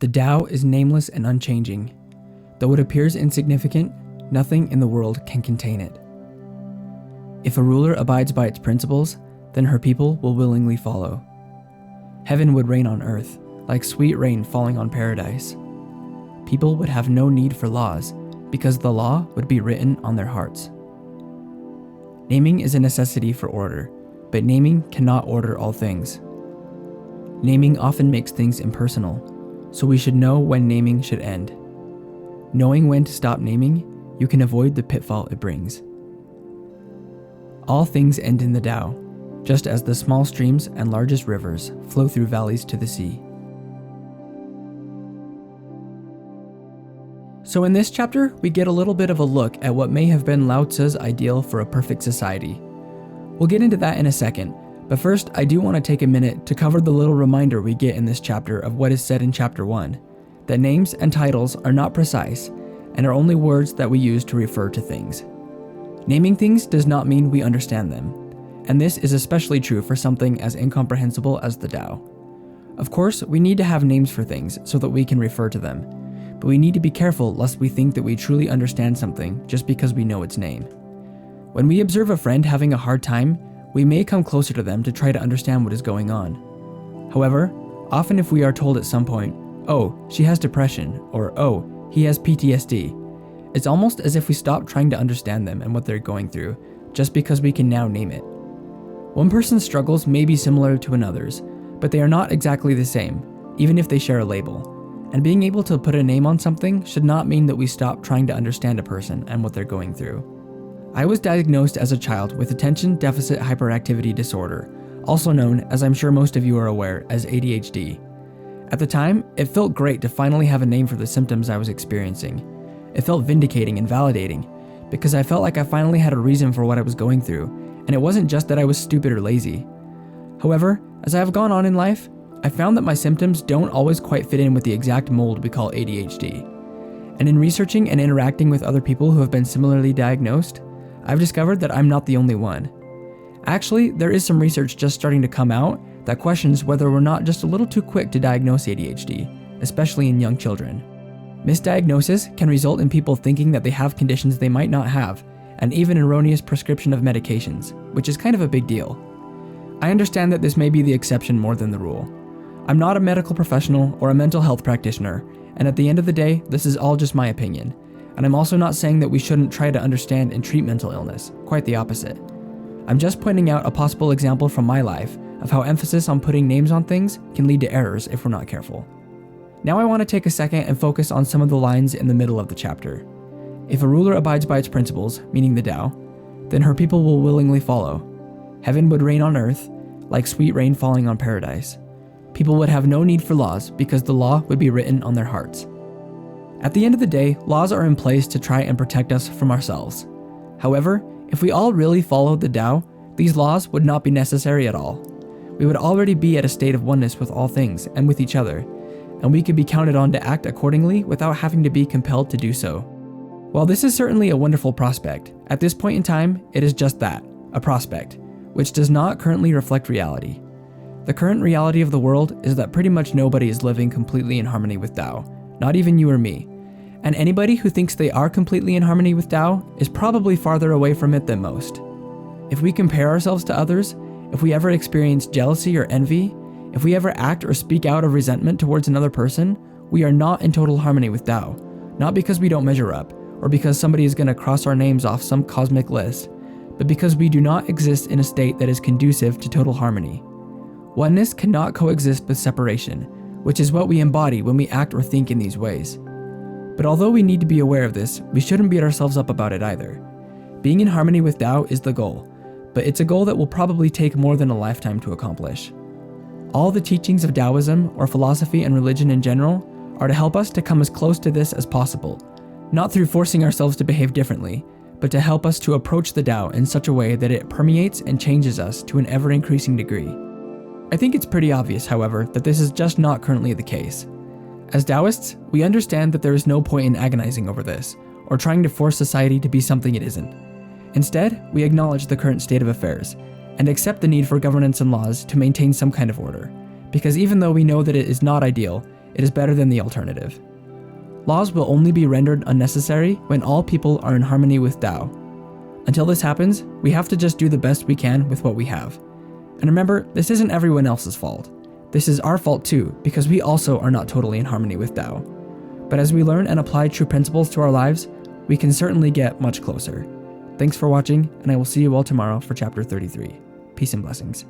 The Tao is nameless and unchanging. Though it appears insignificant, nothing in the world can contain it. If a ruler abides by its principles, then her people will willingly follow. Heaven would rain on earth, like sweet rain falling on paradise. People would have no need for laws, because the law would be written on their hearts. Naming is a necessity for order, but naming cannot order all things. Naming often makes things impersonal, so we should know when naming should end. Knowing when to stop naming, you can avoid the pitfall it brings. All things end in the Tao, just as the small streams and largest rivers flow through valleys to the sea. So in this chapter, we get a little bit of a look at what may have been Lao Tzu's ideal for a perfect society. We'll get into that in a second, but first I do want to take a minute to cover the little reminder we get in this chapter of what is said in chapter 1, that names and titles are not precise and are only words that we use to refer to things. Naming things does not mean we understand them, and this is especially true for something as incomprehensible as the Tao. Of course, we need to have names for things so that we can refer to them, but we need to be careful lest we think that we truly understand something just because we know its name. When we observe a friend having a hard time, we may come closer to them to try to understand what is going on. However, often if we are told at some point, "Oh, she has depression," or "Oh, he has PTSD," it's almost as if we stop trying to understand them and what they're going through, just because we can now name it. One person's struggles may be similar to another's, but they are not exactly the same, even if they share a label. And being able to put a name on something should not mean that we stop trying to understand a person and what they're going through. I was diagnosed as a child with attention deficit hyperactivity disorder, also known, as I'm sure most of you are aware, as ADHD. At the time, it felt great to finally have a name for the symptoms I was experiencing. It felt vindicating and validating, because I felt like I finally had a reason for what I was going through, and it wasn't just that I was stupid or lazy. However, as I have gone on in life, I found that my symptoms don't always quite fit in with the exact mold we call ADHD. And in researching and interacting with other people who have been similarly diagnosed, I've discovered that I'm not the only one. Actually, there is some research just starting to come out that questions whether we're not just a little too quick to diagnose ADHD, especially in young children. Misdiagnosis can result in people thinking that they have conditions they might not have, and even erroneous prescription of medications, which is kind of a big deal. I understand that this may be the exception more than the rule. I'm not a medical professional or a mental health practitioner, and at the end of the day, this is all just my opinion. And I'm also not saying that we shouldn't try to understand and treat mental illness, quite the opposite. I'm just pointing out a possible example from my life of how emphasis on putting names on things can lead to errors if we're not careful. Now I want to take a second and focus on some of the lines in the middle of the chapter. If a ruler abides by its principles, meaning the Tao, then her people will willingly follow. Heaven would rain on earth, like sweet rain falling on paradise. People would have no need for laws because the law would be written on their hearts. At the end of the day, laws are in place to try and protect us from ourselves. However, if we all really followed the Tao, these laws would not be necessary at all. We would already be at a state of oneness with all things and with each other, and we could be counted on to act accordingly without having to be compelled to do so. While this is certainly a wonderful prospect, at this point in time, it is just that, a prospect, which does not currently reflect reality. The current reality of the world is that pretty much nobody is living completely in harmony with Tao, not even you or me. And anybody who thinks they are completely in harmony with Tao is probably farther away from it than most. If we compare ourselves to others, if we ever experience jealousy or envy, if we ever act or speak out of resentment towards another person, we are not in total harmony with Tao, not because we don't measure up, or because somebody is going to cross our names off some cosmic list, but because we do not exist in a state that is conducive to total harmony. Oneness cannot coexist with separation, which is what we embody when we act or think in these ways. But although we need to be aware of this, we shouldn't beat ourselves up about it either. Being in harmony with Tao is the goal, but it's a goal that will probably take more than a lifetime to accomplish. All the teachings of Taoism, or philosophy and religion in general, are to help us to come as close to this as possible, not through forcing ourselves to behave differently, but to help us to approach the Tao in such a way that it permeates and changes us to an ever-increasing degree. I think it's pretty obvious, however, that this is just not currently the case. As Taoists, we understand that there is no point in agonizing over this, or trying to force society to be something it isn't. Instead, we acknowledge the current state of affairs, and accept the need for governance and laws to maintain some kind of order, because even though we know that it is not ideal, it is better than the alternative. Laws will only be rendered unnecessary when all people are in harmony with Tao. Until this happens, we have to just do the best we can with what we have. And remember, this isn't everyone else's fault. This is our fault too, because we also are not totally in harmony with Tao. But as we learn and apply true principles to our lives, we can certainly get much closer. Thanks for watching, and I will see you all tomorrow for chapter 33. Peace and blessings.